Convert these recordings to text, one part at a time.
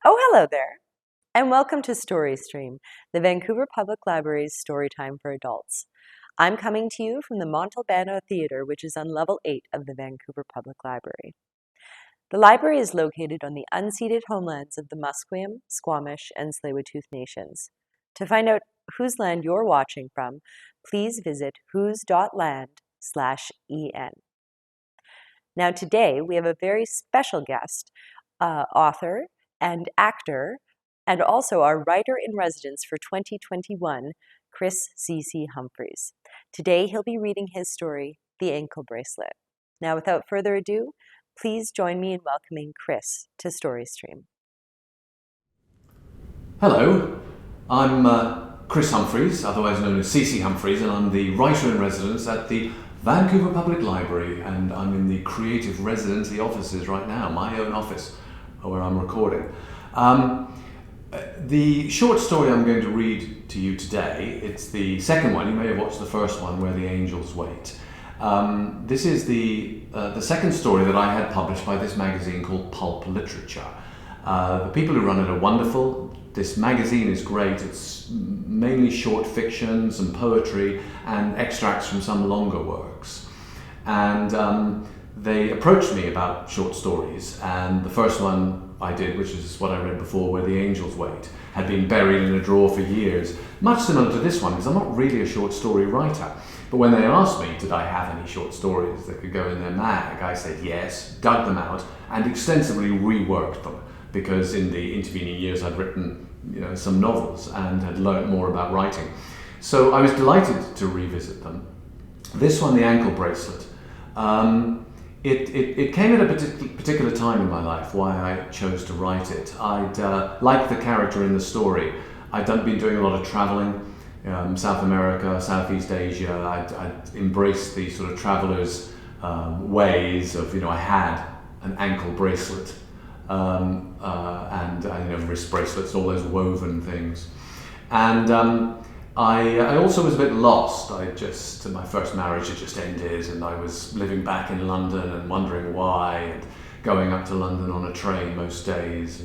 Oh, hello there, and welcome to StoryStream, the Vancouver Public Library's Storytime for Adults. I'm coming to you from the Montalbano Theatre, which is on level 8 of the Vancouver Public Library. The library is located on the unceded homelands of the Musqueam, Squamish, and Tsleil-Waututh nations. To find out whose land you're watching from, please visit whose.land/en. Now today, we have a very special guest, author and actor, and also our writer-in-residence for 2021, Chris C.C. Humphreys. Today, he'll be reading his story, The Ankle Bracelet. Now, without further ado, please join me in welcoming Chris to StoryStream. Hello, I'm Chris Humphreys, otherwise known as C.C. Humphreys, and I'm the writer-in-residence at the Vancouver Public Library, and I'm in the creative residency offices right now, my own office, where I'm recording. The short story I'm going to read to you today, it's the second one. You may have watched the first one, Where the Angels Wait. This is the second story that I had published by this magazine called Pulp Literature. The people who run it are wonderful. This magazine is great. It's mainly short fiction, some poetry, and extracts from some longer works. And they approached me about short stories, and the first one I did, which is what I read before, Where the Angels Wait, had been buried in a drawer for years, much similar to this one, because I'm not really a short story writer. But when they asked me, did I have any short stories that could go in their mag, I said yes, dug them out, and extensively reworked them, because in the intervening years I'd written some novels and had learned more about writing. So I was delighted to revisit them. This one, The Ankle Bracelet, it came at a particular time in my life, why I chose to write it. I'd like the character in the story. I'd been doing a lot of traveling, South America, Southeast Asia. I'd embraced the sort of traveler's ways of, I had an ankle bracelet, and wrist bracelets, all those woven things. And I also was a bit lost. My first marriage had just ended, and I was living back in London and wondering why, and going up to London on a train most days,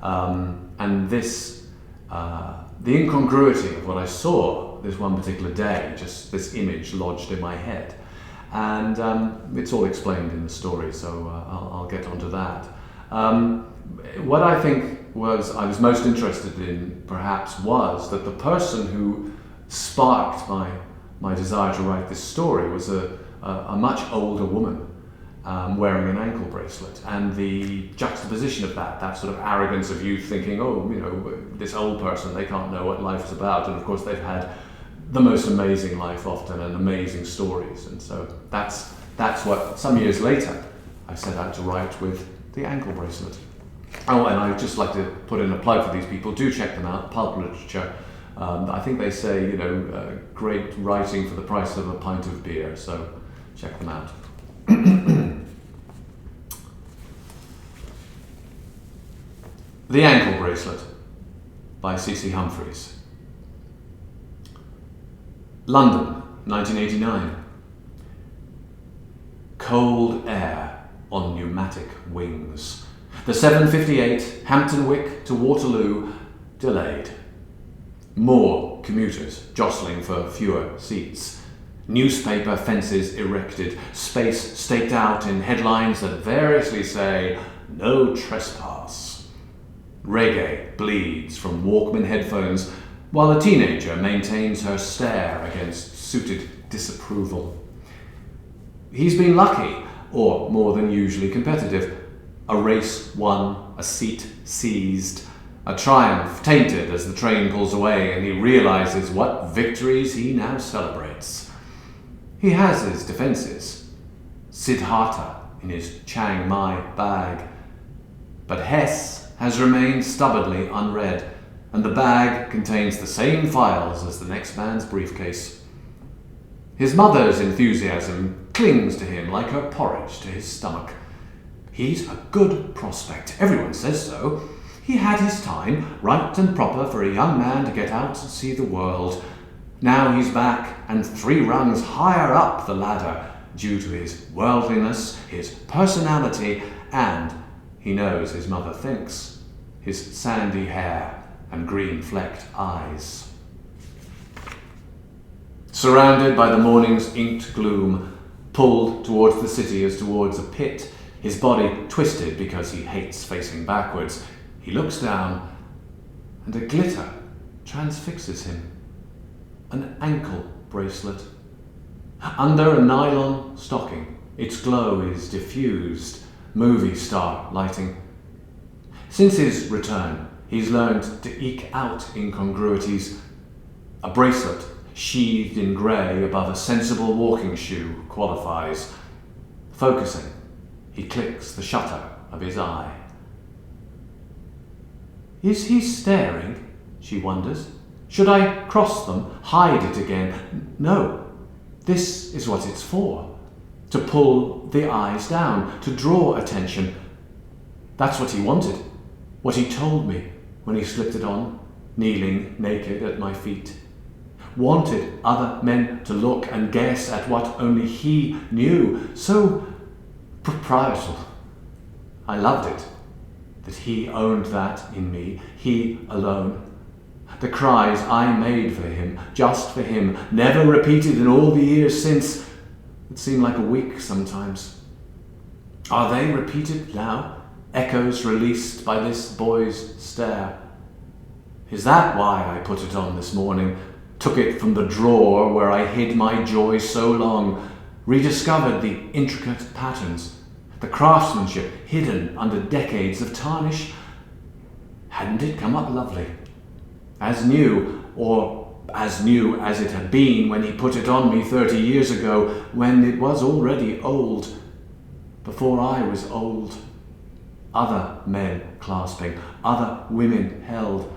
and this, the incongruity of what I saw this one particular day, just this image lodged in my head. And it's all explained in the story, so I'll get onto that. What I think I was most interested in, perhaps, was that the person who sparked my desire to write this story was a much older woman wearing an ankle bracelet, and the juxtaposition of that sort of arrogance of youth thinking, this old person, they can't know what life is about, and of course they've had the most amazing life often and amazing stories, and so that's what some years later I set out to write with The Ankle Bracelet. Oh, and I'd just like to put in a plug for these people. Do check them out, Pulp Literature. I think they say, great writing for the price of a pint of beer, so check them out. The Ankle Bracelet by C.C. Humphreys. London, 1989. Cold air on pneumatic wings. The 7:58 Hampton Wick to Waterloo delayed. More commuters jostling for fewer seats. Newspaper fences erected, space staked out in headlines that variously say, "No trespass." Reggae bleeds from Walkman headphones, while a teenager maintains her stare against suited disapproval. He's been lucky, or more than usually competitive. A race won, a seat seized, a triumph tainted as the train pulls away and he realizes what victories he now celebrates. He has his defenses. Siddhartha in his Chiang Mai bag. But Hess has remained stubbornly unread, and the bag contains the same files as the next man's briefcase. His mother's enthusiasm clings to him like her porridge to his stomach. He's a good prospect, everyone says so. He had his time, right and proper for a young man to get out and see the world. Now he's back and 3 rungs higher up the ladder due to his worldliness, his personality, and he knows his mother thinks. his sandy hair and green-flecked eyes. Surrounded by the morning's inked gloom, pulled towards the city as towards a pit, his body twisted because he hates facing backwards, he looks down, and a glitter transfixes him. An ankle bracelet. Under a nylon stocking, its glow is diffused, movie star lighting. Since his return, he's learned to eke out incongruities. A bracelet sheathed in grey above a sensible walking shoe qualifies. Focusing, he clicks the shutter of his eye. Is he staring? She wonders. Should I cross them, hide it again? No, this is what it's for. To pull the eyes down, to draw attention. That's what he wanted, what he told me when he slipped it on, kneeling naked at my feet. Wanted other men to look and guess at what only he knew. So proprietal. I loved it, that he owned that in me, he alone. The cries I made for him, just for him, never repeated in all the years since. It seemed like a week sometimes. Are they repeated now? Echoes released by this boy's stare. Is that why I put it on this morning? Took it from the drawer where I hid my joy so long, rediscovered the intricate patterns, the craftsmanship hidden under decades of tarnish. Hadn't it come up lovely? As new, or as new as it had been when he put it on me 30 years ago, when it was already old, before I was old. Other men clasping, other women held.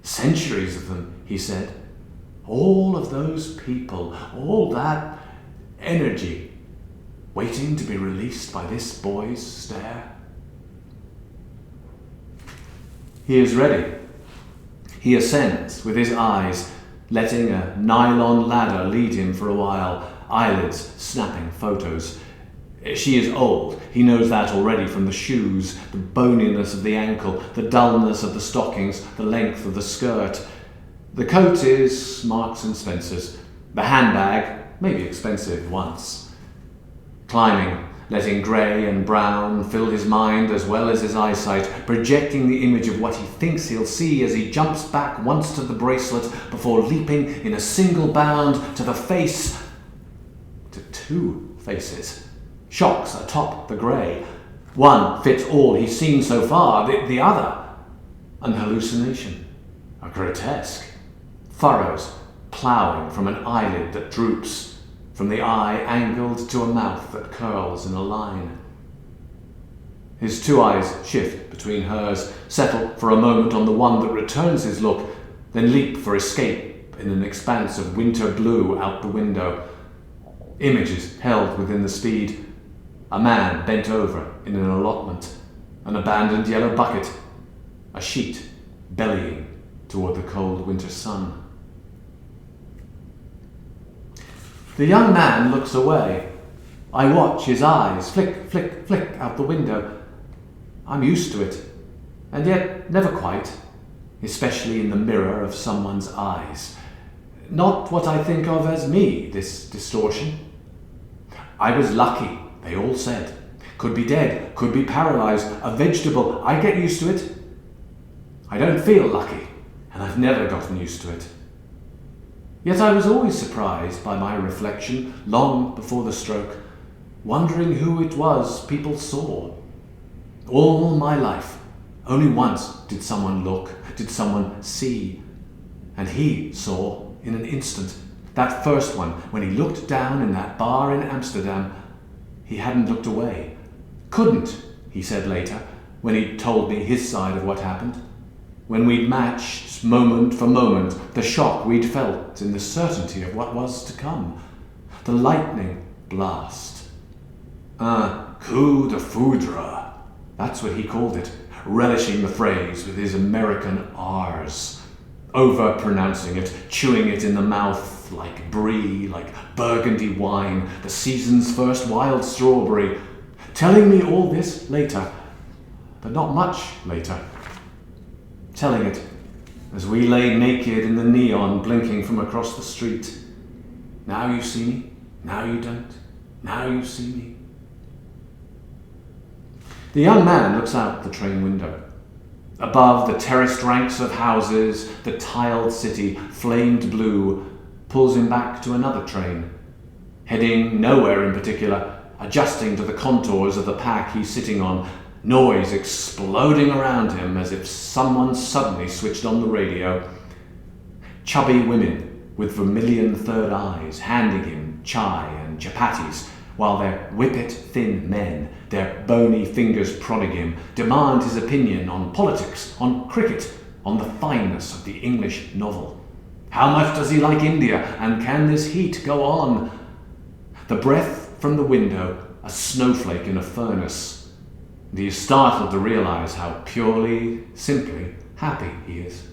Centuries of them, he said. All of those people, all that energy, waiting to be released by this boy's stare. He is ready. He ascends with his eyes, letting a nylon ladder lead him for a while, eyelids snapping photos. She is old. He knows that already from the shoes, the boniness of the ankle, the dullness of the stockings, the length of the skirt. The coat is Marks and Spencer's. The handbag, maybe expensive once. Climbing, letting grey and brown fill his mind as well as his eyesight, projecting the image of what he thinks he'll see as he jumps back once to the bracelet before leaping in a single bound to the face, to two faces. Shocks atop the grey. One fits all he's seen so far, the other an hallucination, a grotesque. Furrows ploughing from an eyelid that droops, from the eye angled to a mouth that curls in a line. His two eyes shift between hers, settle for a moment on the one that returns his look, then leap for escape in an expanse of winter blue out the window. Images held within the speed. A man bent over in an allotment, an abandoned yellow bucket, a sheet bellying toward the cold winter sun. The young man looks away. I watch his eyes flick, flick, flick out the window. I'm used to it, and yet never quite, especially in the mirror of someone's eyes. Not what I think of as me, this distortion. I was lucky, they all said. Could be dead, could be paralyzed, a vegetable. I get used to it. I don't feel lucky, and I've never gotten used to it. Yet I was always surprised by my reflection long before the stroke, wondering who it was people saw. All my life, only once did someone look, did someone see. And he saw in an instant, that first one, when he looked down in that bar in Amsterdam. He hadn't looked away. Couldn't, he said later, when he told me his side of what happened. When we'd matched, moment for moment, the shock we'd felt in the certainty of what was to come. The lightning blast. Un coup de foudre. That's what he called it, relishing the phrase with his American R's. Over-pronouncing it, chewing it in the mouth like brie, like burgundy wine, the season's first wild strawberry. Telling me all this later, but not much later. telling it as we lay naked in the neon blinking from across the street. Now you see me, now you don't, now you see me. The young man looks out the train window. Above the terraced ranks of houses, the tiled city, flamed blue, pulls him back to another train, heading nowhere in particular, adjusting to the contours of the pack he's sitting on, noise exploding around him as if someone suddenly switched on the radio. Chubby women with vermilion third eyes handing him chai and chapatis, while their whippet-thin men, their bony fingers prodding him, demand his opinion on politics, on cricket, on the fineness of the English novel. How much does he like India, and can this heat go on? The breath from the window, a snowflake in a furnace. And he is startled to realize how purely, simply happy he is.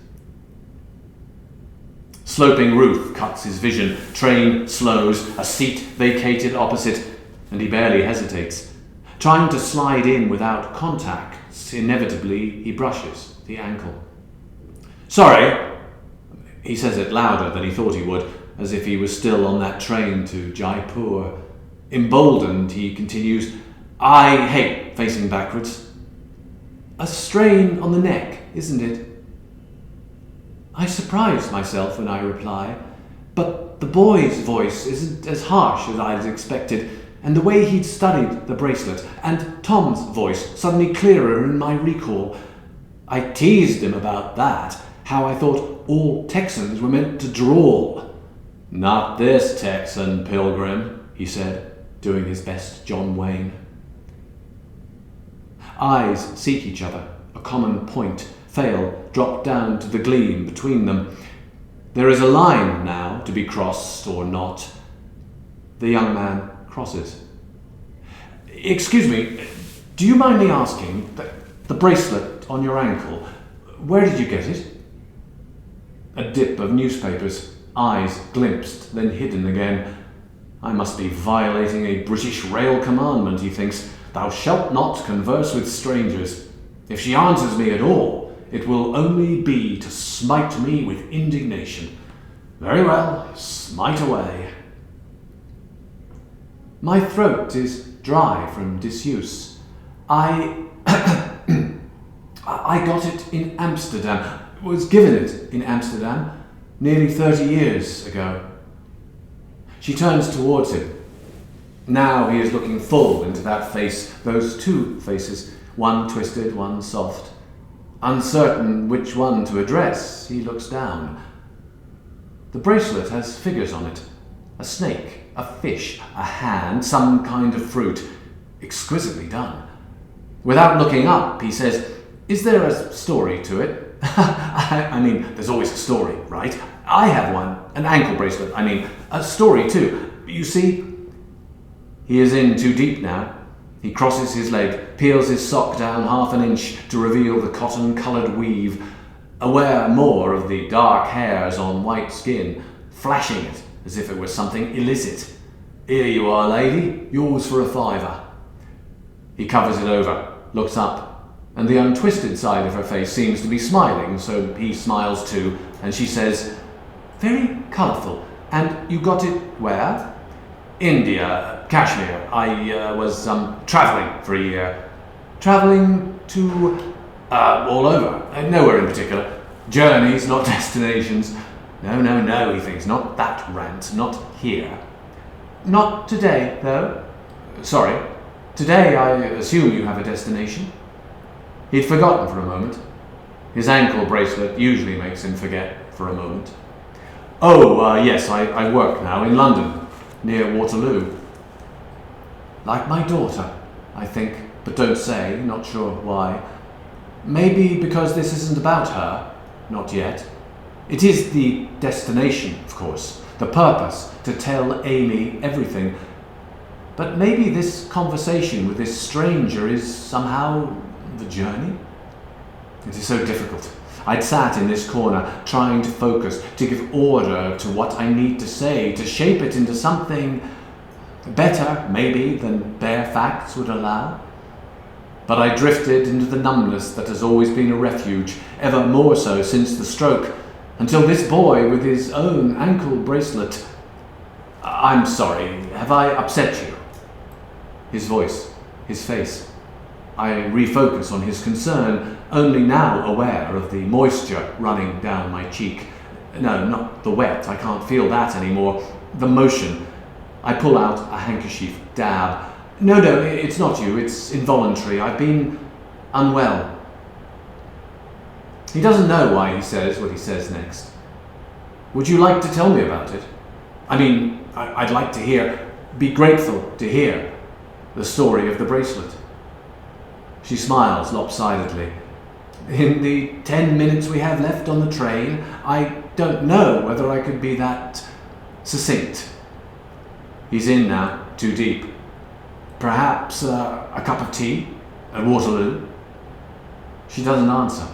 Sloping roof cuts his vision, train slows, a seat vacated opposite, and he barely hesitates. Trying to slide in without contact, inevitably he brushes the ankle. Sorry, he says it louder than he thought he would, as if he was still on that train to Jaipur. Emboldened, he continues, I hate facing backwards. A strain on the neck, isn't it? I surprise myself when I reply, but the boy's voice isn't as harsh as I'd expected, and the way he'd studied the bracelet, and Tom's voice suddenly clearer in my recall. I teased him about that, how I thought all Texans were meant to drawl. Not this Texan, Pilgrim, he said, doing his best John Wayne. Eyes seek each other, a common point, fail, drop down to the gleam between them. There is a line now to be crossed or not. The young man crosses. Excuse me, do you mind me asking, the bracelet on your ankle, where did you get it? A dip of newspapers, eyes glimpsed, then hidden again. I must be violating a British rail commandment, he thinks. Thou shalt not converse with strangers. If she answers me at all, it will only be to smite me with indignation. Very well, smite away. My throat is dry from disuse. I got it in Amsterdam, was given it in Amsterdam, nearly 30 years ago. She turns towards him. Now he is looking full into that face, those two faces, one twisted, one soft. Uncertain which one to address, he looks down. The bracelet has figures on it. A snake, a fish, a hand, some kind of fruit. Exquisitely done. Without looking up, he says, is there a story to it? I mean, there's always a story, right? I have one, an ankle bracelet, a story too. You see? He is in too deep now. He crosses his leg, peels his sock down half an inch to reveal the cotton-coloured weave, aware more of the dark hairs on white skin, flashing it as if it were something illicit. Here you are, lady, yours for a £5. He covers it over, looks up, and the untwisted side of her face seems to be smiling, so he smiles too, and she says, very colourful. And you got it where? India, Kashmir. I was travelling for a year. Travelling to all over, nowhere in particular. Journeys, not destinations. No, he thinks, not that rant, not here. Not today, though. Sorry. Today, I assume you have a destination. He'd forgotten for a moment. His ankle bracelet usually makes him forget for a moment. Yes, I work now in London, near Waterloo. Like my daughter, I think, but don't say, not sure why. Maybe because this isn't about her, not yet. It is the destination, of course, the purpose, to tell Amy everything. But maybe this conversation with this stranger is somehow the journey? It is so difficult. I'd sat in this corner, trying to focus, to give order to what I need to say, to shape it into something better, maybe, than bare facts would allow. but I drifted into the numbness that has always been a refuge, ever more so since the stroke, until this boy with his own ankle bracelet. I'm sorry, have I upset you? His voice, his face. I refocus on his concern, only now aware of the moisture running down my cheek. No, not the wet, I can't feel that anymore. The motion. I pull out a handkerchief, dab. No, it's not you, it's involuntary. I've been unwell. He doesn't know why he says what he says next. Would you like to tell me about it? I mean, I'd like to hear, be grateful to hear the story of the bracelet. She smiles lopsidedly. In the 10 minutes we have left on the train, I don't know whether I could be that succinct. He's in now, too deep. Perhaps a cup of tea at Waterloo? She doesn't answer.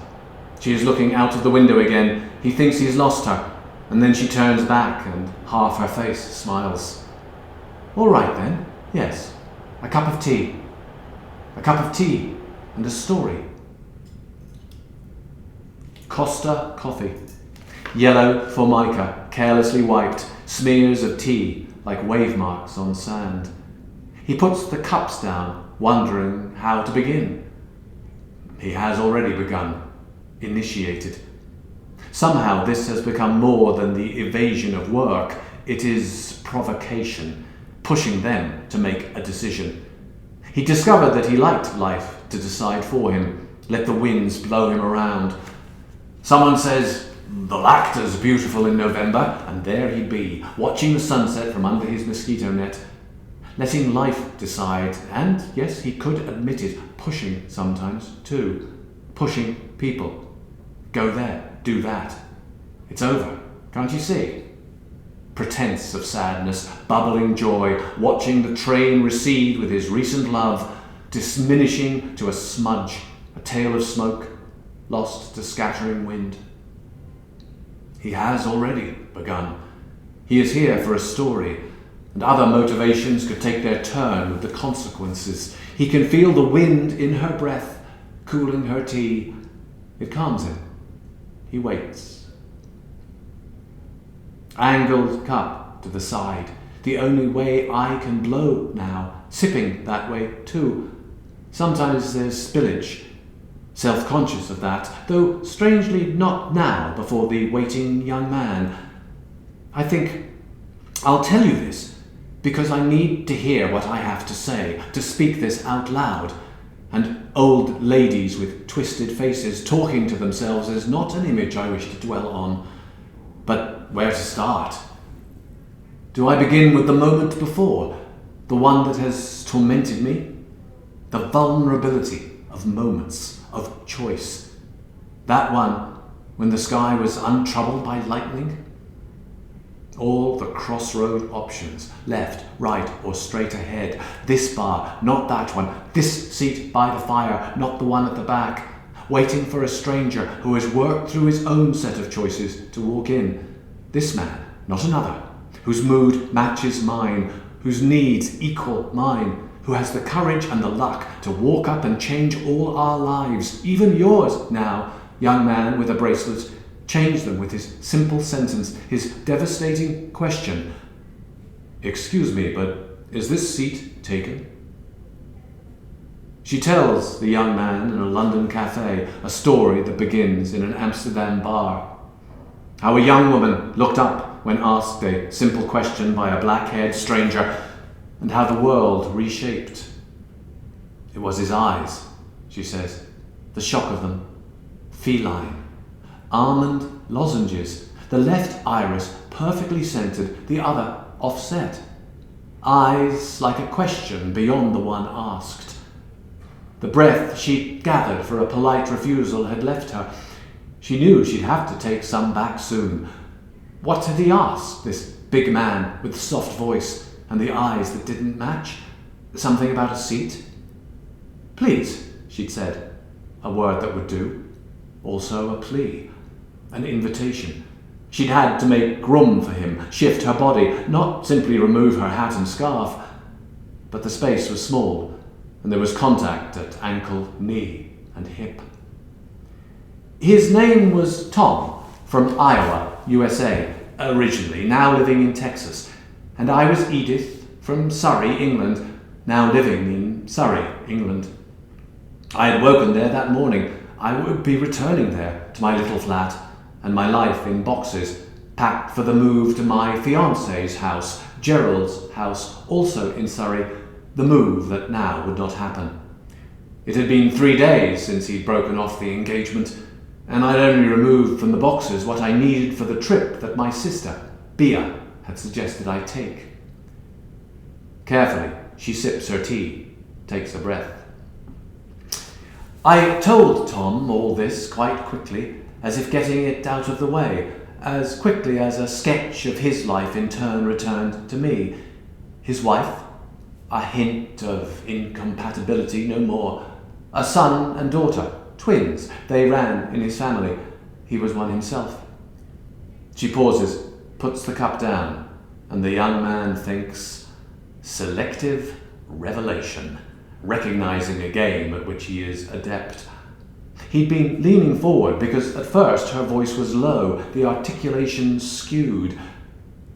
She is looking out of the window again. He thinks he's lost her, and then she turns back and half her face smiles. All right then, yes, a cup of tea. A cup of tea and a story. Costa coffee. Yellow formica, carelessly wiped, smears of tea like wave marks on sand. He puts the cups down, wondering how to begin. He has already begun, initiated. Somehow this has become more than the evasion of work. It is provocation, pushing them to make a decision. He discovered that he liked life to decide for him, let the winds blow him around. Someone says, the Lacta's beautiful in November, and there he'd be, watching the sunset from under his mosquito net, letting life decide, and yes, he could admit it, pushing sometimes too, pushing people. Go there, do that. It's over, can't you see? Pretense of sadness, bubbling joy, watching the train recede with his recent love, diminishing to a smudge, a tail of smoke, lost to scattering wind. He has already begun. He is here for a story, and other motivations could take their turn with the consequences. He can feel the wind in her breath, cooling her tea. It calms him. He waits. Angled cup to the side. The only way I can blow now, sipping that way too. Sometimes there's spillage. Self-conscious of that, though strangely not now before the waiting young man. I think I'll tell you this because I need to hear what I have to say, to speak this out loud. And old ladies with twisted faces talking to themselves is not an image I wish to dwell on. But where to start? Do I begin with the moment before, the one that has tormented me? The vulnerability of moments, of choice. That one when the sky was untroubled by lightning? All the crossroad options, left, right, or straight ahead. This bar, not that one. This seat by the fire, not the one at the back. Waiting for a stranger who has worked through his own set of choices to walk in. This man, not another, whose mood matches mine, whose needs equal mine, who has the courage and the luck to walk up and change all our lives, even yours now, young man with a bracelet. Change them with his simple sentence, his devastating question. Excuse me, but is this seat taken? She tells the young man in a London cafe a story that begins in an Amsterdam bar. How a young woman looked up when asked a simple question by a black-haired stranger, and how the world reshaped. It was his eyes, she says, the shock of them, feline. Almond lozenges, the left iris perfectly centered, the other offset. Eyes like a question beyond the one asked. The breath she'd gathered for a polite refusal had left her. She knew she'd have to take some back soon. What had he asked, this big man with the soft voice and the eyes that didn't match? Something about a seat? Please, she'd said, a word that would do. Also a plea. An invitation. She'd had to make room for him, shift her body, not simply remove her hat and scarf. But the space was small. and there was contact at ankle, knee, and hip. His name was Tom, from Iowa, USA, originally, now living in Texas, and I was Edith, from Surrey, England, now living in Surrey, England. I had woken there that morning. I would be returning there to my little flat and my life in boxes, packed for the move to my fiancé's house, Gerald's house, also in Surrey, the move that now would not happen. It had been 3 days since he'd broken off the engagement, and I'd only removed from the boxes what I needed for the trip that my sister, Bea, had suggested I take. Carefully, she sips her tea, takes a breath. I told Tom all this quite quickly, as if getting it out of the way, as quickly as a sketch of his life in turn returned to me. His wife, a hint of incompatibility, no more. A son and daughter, twins, they ran in his family. He was one himself. She pauses, puts the cup down, and the young man thinks, selective revelation, recognizing a game at which he is adept. He'd been leaning forward because at first her voice was low, the articulation skewed.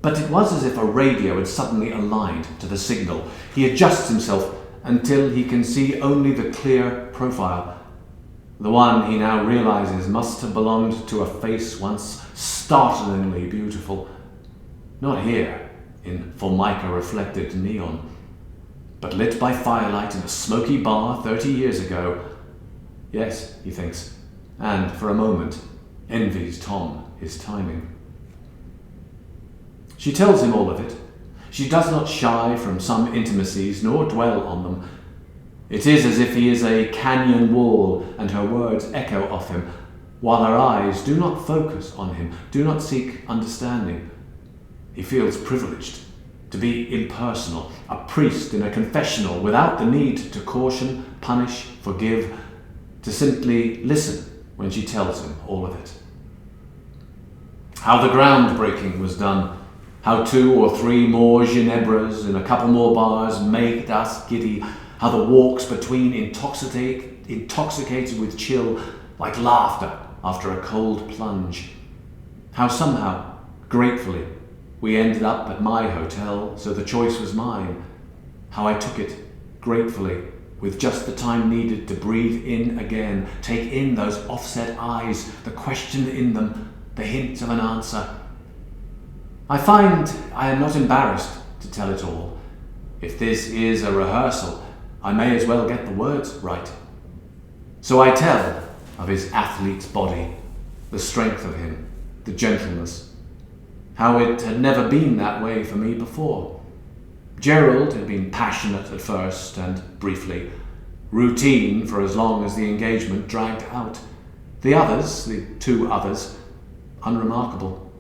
But it was as if a radio had suddenly aligned to the signal. He adjusts himself until he can see only the clear profile. The one he now realizes must have belonged to a face once startlingly beautiful. Not here, in formica-reflected neon, but lit by firelight in a smoky bar 30 years ago. Yes, he thinks, and for a moment envies Tom his timing. She tells him all of it. She does not shy from some intimacies, nor dwell on them. It is as if he is a canyon wall, and her words echo off him, while her eyes do not focus on him, do not seek understanding. He feels privileged to be impersonal, a priest in a confessional, without the need to caution, punish, forgive, to simply listen when she tells him all of it. How the groundbreaking was done, how 2 or 3 more Ginebras in a couple more bars made us giddy, how the walks between intoxicated with chill, like laughter after a cold plunge. How somehow, gratefully, we ended up at my hotel, so the choice was mine. How I took it, gratefully, with just the time needed to breathe in again, take in those offset eyes, the question in them, the hint of an answer. I find I am not embarrassed to tell it all. If this is a rehearsal, I may as well get the words right. So I tell of his athlete's body, the strength of him, the gentleness, how it had never been that way for me before. Gerald had been passionate at first and briefly, routine for as long as the engagement dragged out. The others, the 2 others, unremarkable.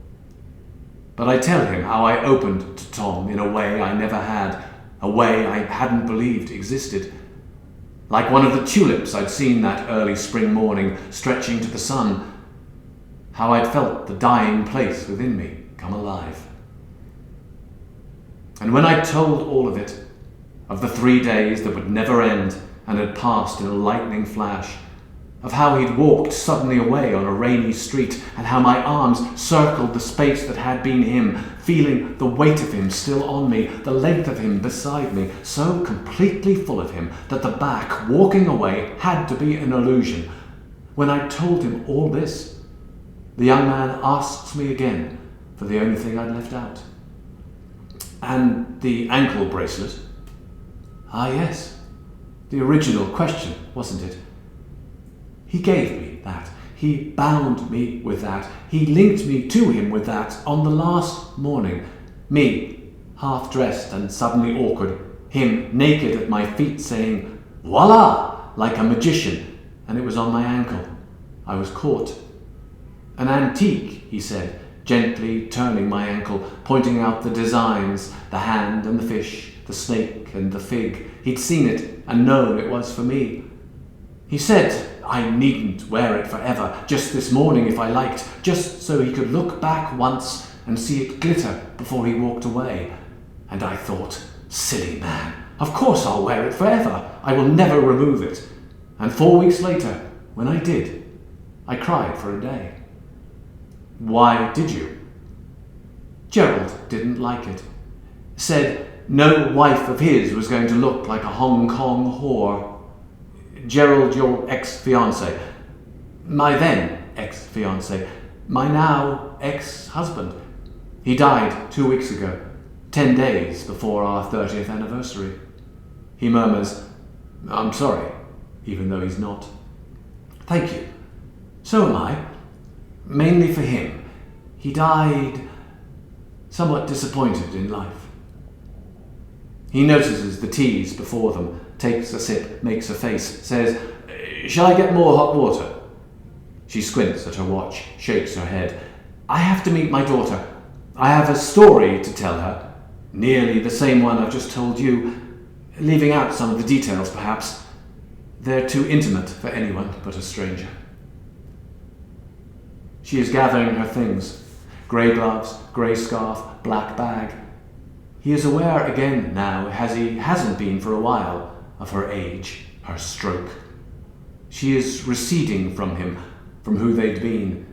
But I tell him how I opened to Tom in a way I never had, a way I hadn't believed existed. Like one of the tulips I'd seen that early spring morning stretching to the sun, how I'd felt the dying place within me come alive. And when I told all of it, of the 3 days that would never end and had passed in a lightning flash, of how he'd walked suddenly away on a rainy street, and how my arms circled the space that had been him, feeling the weight of him still on me, the length of him beside me, so completely full of him that the back, walking away, had to be an illusion. When I told him all this, the young man asks me again for the only thing I'd left out. And the ankle bracelet? Ah, yes. The original question, wasn't it? He gave me that. He bound me with that. He linked me to him with that on the last morning. Me, half-dressed and suddenly awkward. Him, naked at my feet, saying, voila, like a magician. And it was on my ankle. I was caught. An antique, he said, gently turning my ankle, pointing out the designs, the hand and the fish, the snake and the fig. He'd seen it and known it was for me. He said I needn't wear it forever, just this morning if I liked, just so he could look back once and see it glitter before he walked away. And I thought, silly man, Of course I'll wear it forever. I will never remove it. And 4 weeks later, when I did, I cried for a day. Why did you? Gerald didn't like it. Said no wife of his was going to look like a Hong Kong whore. Gerald, your ex-fiancé. My then ex-fiancé. My now ex-husband. He died 2 weeks ago, 10 days before our 30th anniversary. He murmurs, I'm sorry, even though he's not. Thank you. So am I. Mainly for him. He died somewhat disappointed in life. He notices the teas before them, takes a sip, makes a face, says, Shall I get more hot water? She squints at her watch, shakes her head. I have to meet my daughter. I have a story to tell her, nearly the same one I've just told you, leaving out some of the details perhaps. They're too intimate for anyone but a stranger. She is gathering her things. Grey gloves, grey scarf, black bag. He is aware again now, as he hasn't been for a while, of her age, her stroke. She is receding from him, from who they'd been.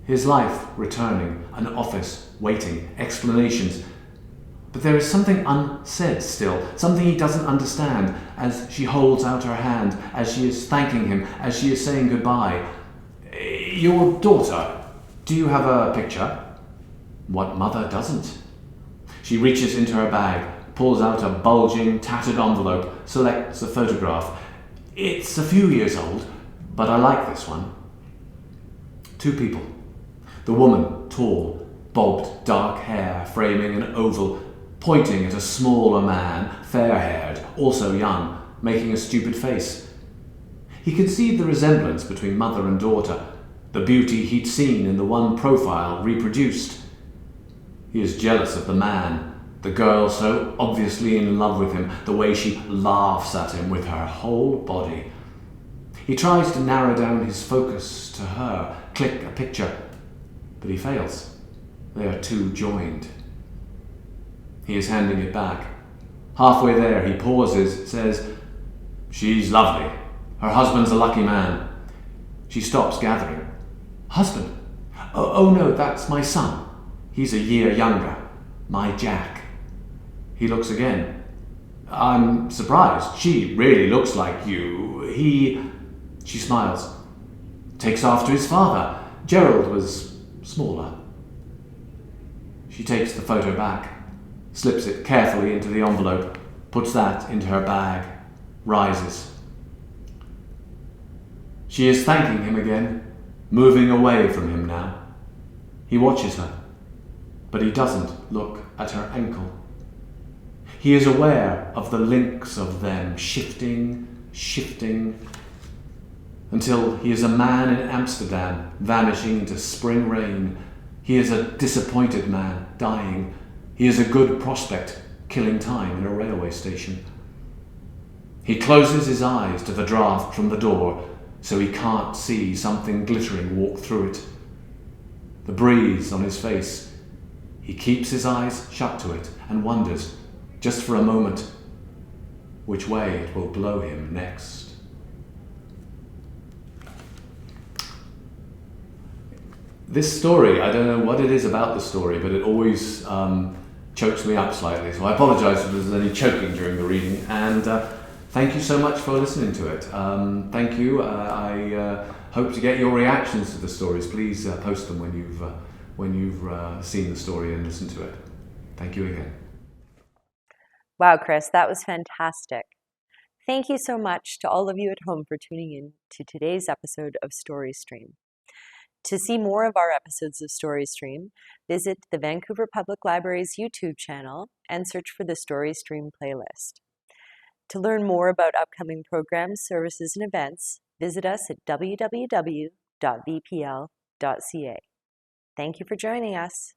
His life returning, an office, waiting, explanations. But there is something unsaid still, something he doesn't understand, as she holds out her hand, as she is thanking him, as she is saying goodbye. Your daughter, do you have a picture? What mother doesn't? She reaches into her bag, pulls out a bulging, tattered envelope, selects a photograph. It's a few years old, but I like this one. 2 people. The woman, tall, bobbed, dark hair, framing an oval, pointing at a smaller man, fair-haired, also young, making a stupid face. He could see the resemblance between mother and daughter, the beauty he'd seen in the one profile reproduced. He is jealous of the man, the girl so obviously in love with him, the way she laughs at him with her whole body. He tries to narrow down his focus to her, click a picture, but he fails. They are too joined. He is handing it back. Halfway there, he pauses, says, She's lovely. Her husband's a lucky man. She stops gathering. Husband? Oh no, that's my son. He's a year younger. My Jack. He looks again. I'm surprised. She really looks like you. She smiles. Takes after his father. Gerald was smaller. She takes the photo back, slips it carefully into the envelope, puts that into her bag, rises. She is thanking him again, moving away from him now. He watches her, but he doesn't look at her ankle. He is aware of the links of them shifting, until he is a man in Amsterdam, vanishing into spring rain. He is a disappointed man, dying. He is a good prospect, killing time in a railway station. He closes his eyes to the draught from the door, so he can't see something glittering walk through it. The breeze on his face. He keeps his eyes shut to it and wonders, just for a moment, which way it will blow him next. This story, I don't know what it is about the story, but it always chokes me up slightly. So I apologise if there's any choking during the reading. And thank you so much for listening to it. Thank you. I hope to get your reactions to the stories. Please post them when you've seen the story and listened to it. Thank you again. Wow, Chris, that was fantastic. Thank you so much to all of you at home for tuning in to today's episode of StoryStream. To see more of our episodes of StoryStream, visit the Vancouver Public Library's YouTube channel and search for the StoryStream playlist. To learn more about upcoming programs, services, and events, visit us at www.vpl.ca. Thank you for joining us.